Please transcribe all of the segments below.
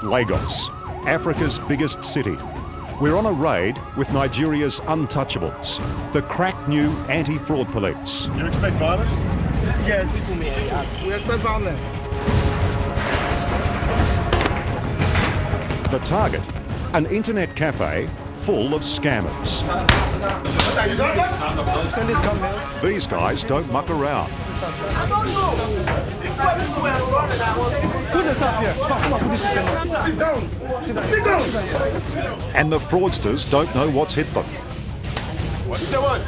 Lagos, Africa's biggest city. We're on a raid with Nigeria's untouchables, the crack new anti-fraud police. You expect violence? Yes, we expect violence. The target, an internet cafe full of scammers. These guys don't muck around. Sit down. And the fraudsters don't know what's hit them. You say what?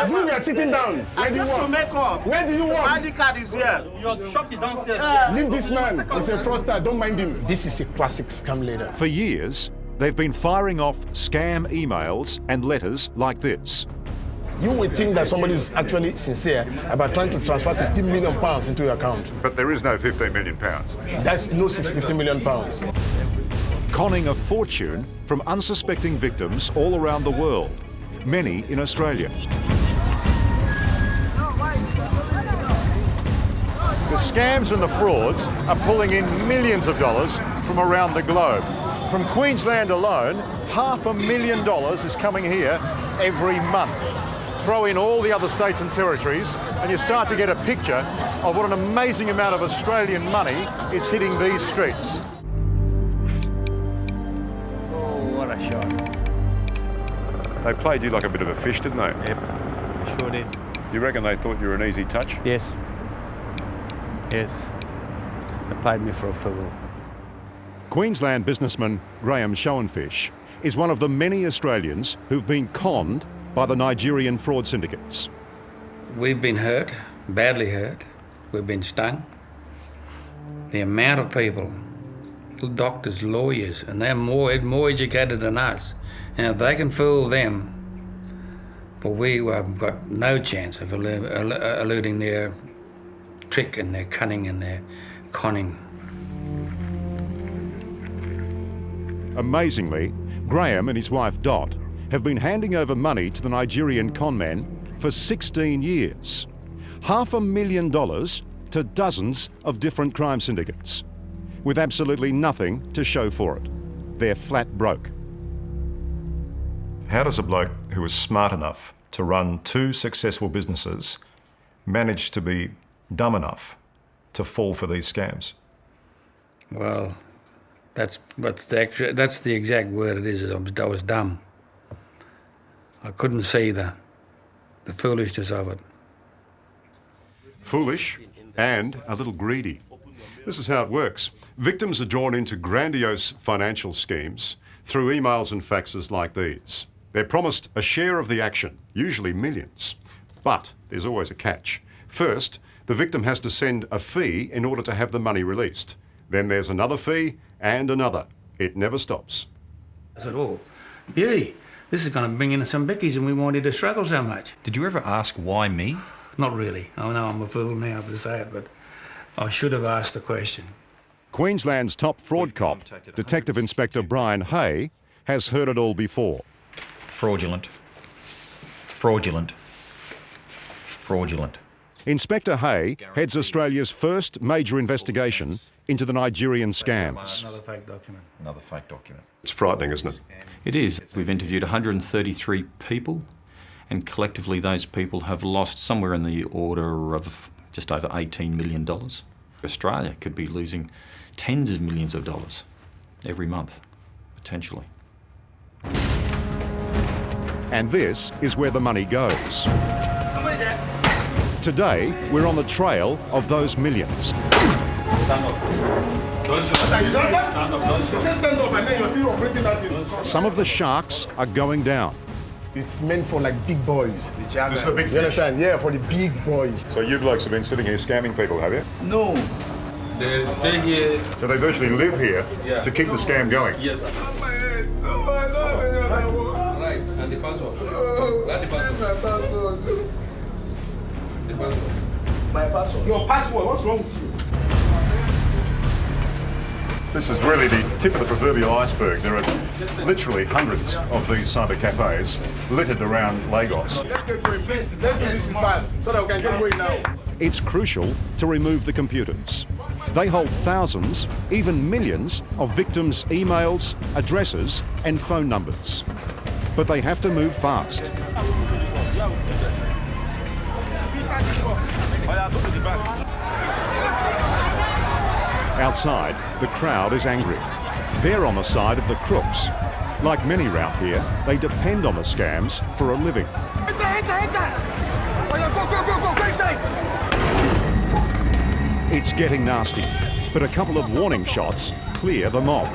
We are sitting down. Where do you want? To make up. Where do you want? My ID card is here. Your shop is downstairs. Leave this man. He's a fraudster. Don't mind him. This is a classic scam leader. For years, they've been firing off scam emails and letters like this. You would think that somebody is actually sincere about trying to transfer £15 million into your account. But there is no £15 million. That's no £50 million. Conning a fortune from unsuspecting victims all around the world, many in Australia. The scams and the frauds are pulling in millions of dollars from around the globe. From Queensland alone, $500,000 is coming here every month. Throw in all the other states and territories and you start to get a picture of what an amazing amount of Australian money is hitting these streets. Oh, what a shot. They played you like a bit of a fish, didn't they? Yep, sure did. You reckon they thought you were an easy touch? Yes. Yes. They played me for a fool. Queensland businessman Graham Schoenfish is one of the many Australians who've been conned by the Nigerian fraud syndicates. We've been hurt, badly hurt. We've been stung. The amount of people, doctors, lawyers, and they're more educated than us. And if they can fool them, but we have got no chance of eluding their trick and their cunning and their conning. Amazingly, Graham and his wife Dot have been handing over money to the Nigerian conmen for 16 years. $500,000 to dozens of different crime syndicates, with absolutely nothing to show for it. They're flat broke. How does a bloke who is smart enough to run two successful businesses manage to be dumb enough to fall for these scams? Well, that's the exact word it is. I was dumb. I couldn't see the foolishness of it. Foolish and a little greedy. This is how it works. Victims are drawn into grandiose financial schemes through emails and faxes like these. They're promised a share of the action, usually millions. But there's always a catch. First, the victim has to send a fee in order to have the money released. Then there's another fee and another. It never stops. I said, oh, beauty. This is going to bring in some bickies and we wanted to struggle so much. Did you ever ask why me? Not really. I know I'm a fool now to say it, but I should have asked the question. Queensland's top fraud cop, Detective Inspector Brian Hay, has heard it all before. Fraudulent. Fraudulent. Fraudulent. Inspector Hay heads Australia's first major investigation into the Nigerian scams. Another fake document. Another fake document. It's frightening, isn't it? It is. We've interviewed 133 people, and collectively those people have lost somewhere in the order of just over $18 million. Australia could be losing tens of millions of dollars every month, potentially. And this is where the money goes. Today, we're on the trail of those millions. Some of the sharks are going down. It's meant for like big boys. This is the big You understand? Yeah, for the big boys. So you blokes have been sitting here scamming people, have you? No. They stay here. So they virtually live here to keep the scam going? Yes. Right, and the password. Write the password. The password. My password. Your password, what's wrong with you? This is really the tip of the proverbial iceberg. There are literally hundreds of these cyber cafes littered around Lagos. Let's get going, please. Let's do this fast so that we can get going now. It's crucial to remove the computers. They hold thousands, even millions, of victims' emails, addresses and phone numbers. But they have to move fast. Outside, the crowd is angry. They're on the side of the crooks. Like many round here, they depend on the scams for a living. It's getting nasty, but a couple of warning shots clear the mob.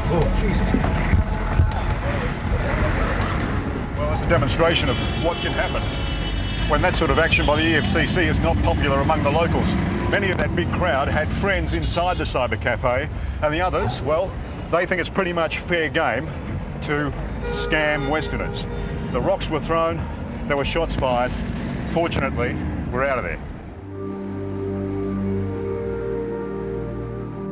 Oh, Jesus. Well, it's a demonstration of what can happen when that sort of action by the EFCC is not popular among the locals. Many of that big crowd had friends inside the cyber cafe, and the others, well, they think it's pretty much fair game to scam Westerners. The rocks were thrown, there were shots fired. Fortunately, we're out of there.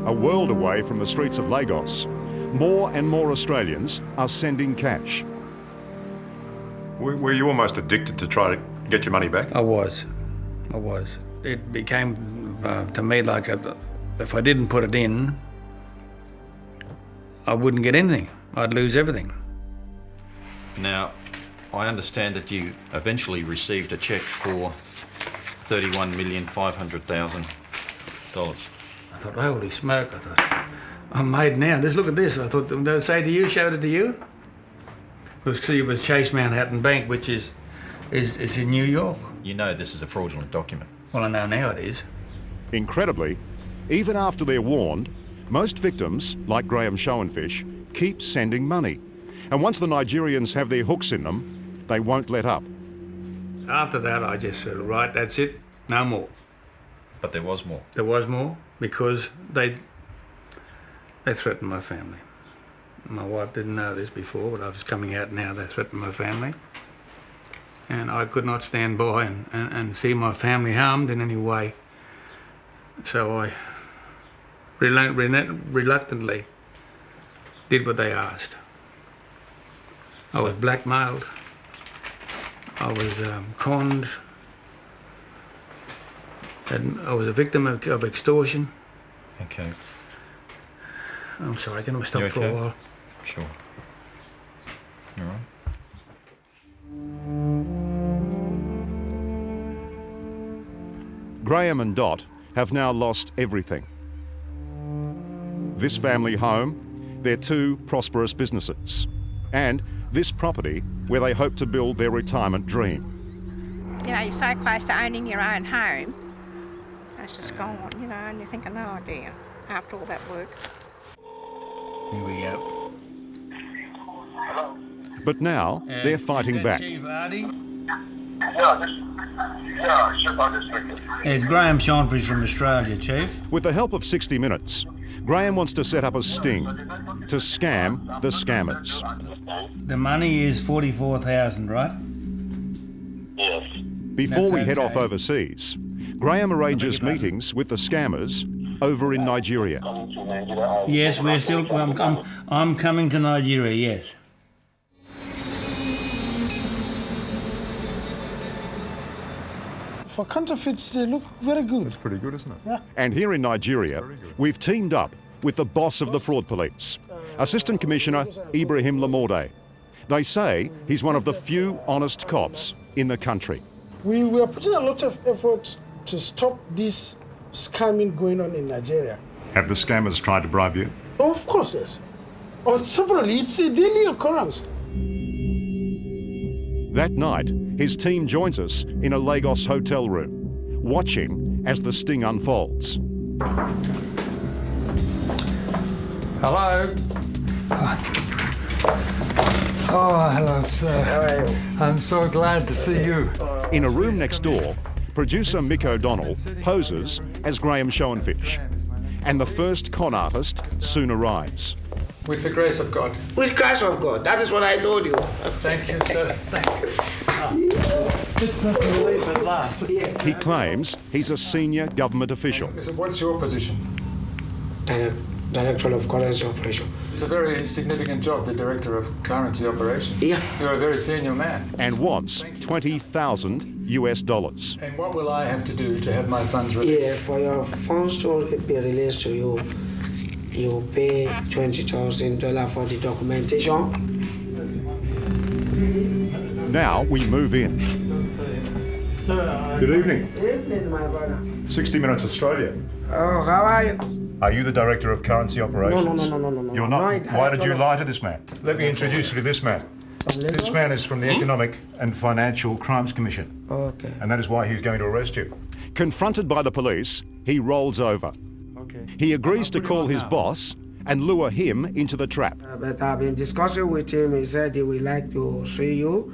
A world away from the streets of Lagos, more and more Australians are sending cash. Were you almost addicted to try to get your money back? I was. It became to me like if I didn't put it in, I wouldn't get anything. I'd lose everything. Now, I understand that you eventually received a cheque for $31,500,000. I thought, holy smoke, I thought, I'm made now. Just look at this. I thought, they'll say to you, showed it to you? It was Chase Manhattan Bank, which is in New York. You know this is a fraudulent document. Well, I know now it is. Incredibly, even after they're warned, most victims, like Graham Schoenfish, keep sending money. And once the Nigerians have their hooks in them, they won't let up. After that, I just said, right, that's it, no more. But there was more. There was more because they threatened my family. My wife didn't know this before, but I was coming out now. They threatened my family. And I could not stand by and see my family harmed in any way. So I reluctantly did what they asked. I was blackmailed. I was conned. And I was a victim of extortion. Okay. I'm sorry, can I stop You for okay? a while? Sure. All right. Graham and Dot have now lost everything. This family home, their two prosperous businesses, and this property where they hope to build their retirement dream. You know, you're so close to owning your own home, it's just gone, you know, and you're thinking, oh dear, after all that work. Here we go. But now they're fighting back. Chief Ardy? Yeah, Chef, I just think It's Graham Schoenfish from Australia, Chief. With the help of 60 Minutes, Graham wants to set up a sting to scam the scammers. The money is 44,000, right? yes. Before That's we head okay. off overseas, Graham arranges meetings with the scammers over in Nigeria. Yes, we're still. I'm coming to Nigeria. Yes. For counterfeits, they look very good. It's pretty good, isn't it? Yeah. And here in Nigeria, we've teamed up with the boss of the fraud police, Assistant Commissioner Ibrahim Lamorde. They say he's one of the few honest cops in the country. We were putting a lot of effort to stop this scamming going on in Nigeria. Have the scammers tried to bribe you? Oh, of course, yes. Or severally, it's a daily occurrence. That night, his team joins us in a Lagos hotel room, watching as the sting unfolds. Hello. Oh, hello, sir. How are you? I'm so glad to see you. In a room next door, producer Mick O'Donnell poses as Graham Schoenfish, and the first con artist soon arrives. With the grace of God. With grace of God, that is what I told you. Thank you, sir. Thank you. It's a relief at last. He claims he's a senior government official. What's your position? Director of Currency Operation. It's a very significant job, the Director of Currency Operations. Yeah. You're a very senior man. And wants $20,000 US. And what will I have to do to have my funds released? Yeah, for your funds to be released to you, you pay $20,000 for the documentation. Now we move in. Good evening. Good evening, my brother. 60 Minutes Australia. Oh, how are you? Are you the Director of Currency Operations? No. You're not? Why did you lie to this man? Let me introduce you to this man. This man is from the Economic and Financial Crimes Commission. Okay. And that is why he's going to arrest you. Confronted by the police, he rolls over. Okay. He agrees to call his boss and lure him into the trap. But I've been discussing with him. He said he would like to see you.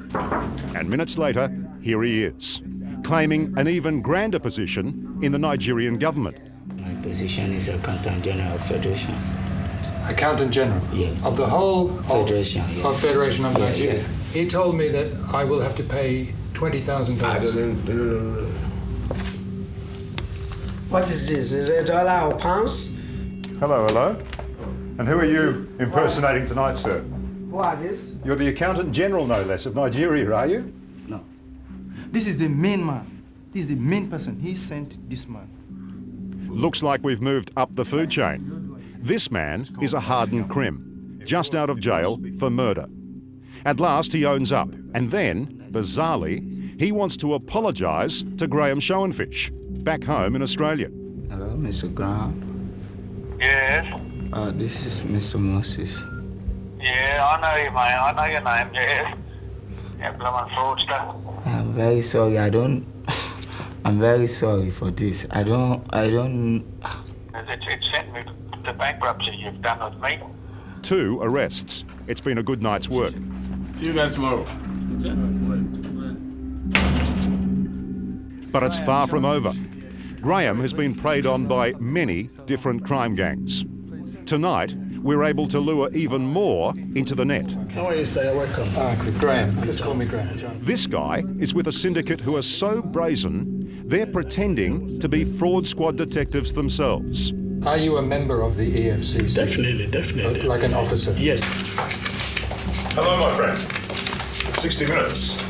And minutes later, here he is, claiming an even grander position in the Nigerian government. My position is Accountant General of Federation. Accountant General? Yeah. Of the whole Federation, of Federation of Nigeria? Yeah. He told me that I will have to pay $20,000. What is this? Is it dollar or pounds? Hello. And who are you impersonating tonight, sir? Who are this? You're the Accountant General, no less, of Nigeria, are you? No. This is the main man. This is the main person. He sent this man. Looks like we've moved up the food chain. This man is a hardened crim, just out of jail for murder. At last he owns up, and then, bizarrely, he wants to apologise to Graham Schoenfish, back home in Australia. Hello, Mr. Graham. Yes. This is Mr. Moses. Yeah, I know you, mate. I know your name, yes. Yeah, blooming fraudster. I'm very sorry. I'm very sorry for this. I don't. It sent me to bankruptcy you've done with me. 2 arrests. It's been a good night's work. See you guys tomorrow. But it's far from over. Graham has been preyed on by many different crime gangs. Tonight, we're able to lure even more into the net. How are you, sir? Welcome. Graham. Just call me Graham. John. This guy is with a syndicate who are so brazen, they're pretending to be fraud squad detectives themselves. Are you a member of the EFCC? Definitely. Like an officer? Yes. Hello, my friend. 60 Minutes.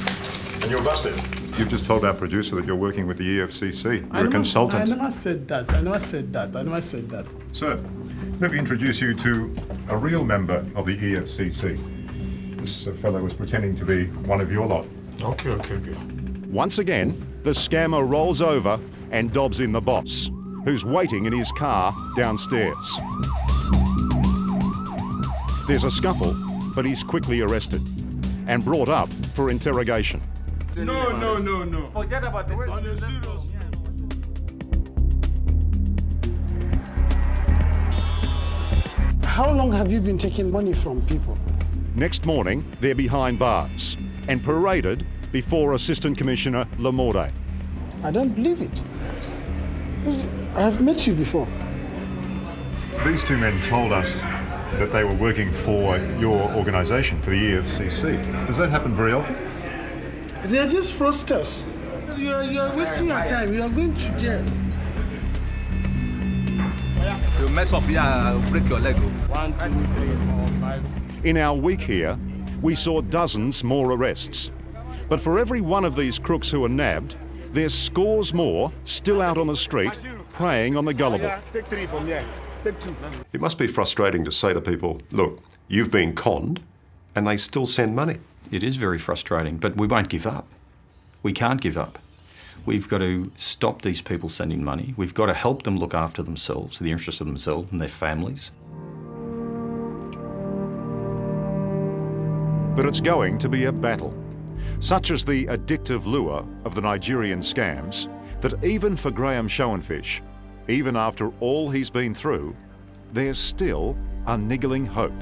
And you're busted. You've just told our producer that you're working with the EFCC. You're a consultant. I never said that. Sir, let me introduce you to a real member of the EFCC. This fellow was pretending to be one of your lot. Okay. Once again, the scammer rolls over and dobs in the boss, who's waiting in his car downstairs. There's a scuffle, but he's quickly arrested and brought up for interrogation. No. Forget about this. On a serious. How long have you been taking money from people? Next morning, they're behind bars and paraded before Assistant Commissioner Lamorde. I don't believe it. I've met you before. These 2 men told us that they were working for your organisation, for the EFCC. Does that happen very often? They are just fraudsters. You're wasting your time. You are going to jail. You mess up here, I'll break your leg. 1, 2, 3, 4, 5, 6. In our week here, we saw dozens more arrests. But for every one of these crooks who are nabbed, there's scores more still out on the street preying on the gullible. Take 3 from here. Take 2. It must be frustrating to say to people, look, you've been conned, and they still send money. It is very frustrating, but we won't give up. We can't give up. We've got to stop these people sending money. We've got to help them look after themselves, the interests of themselves and their families. But it's going to be a battle. Such is the addictive lure of the Nigerian scams that even for Graham Schoenfish, even after all he's been through, there's still a niggling hope.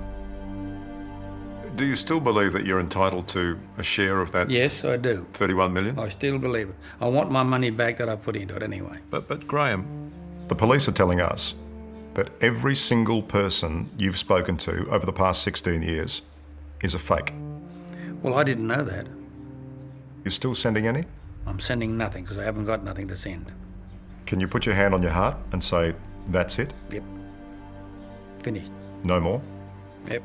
Do you still believe that you're entitled to a share of that? Yes, I do. 31 million? I still believe it. I want my money back that I put into it anyway. But Graham, the police are telling us that every single person you've spoken to over the past 16 years is a fake. Well, I didn't know that. You're still sending any? I'm sending nothing because I haven't got nothing to send. Can you put your hand on your heart and say, that's it? Yep. Finished. No more? Yep.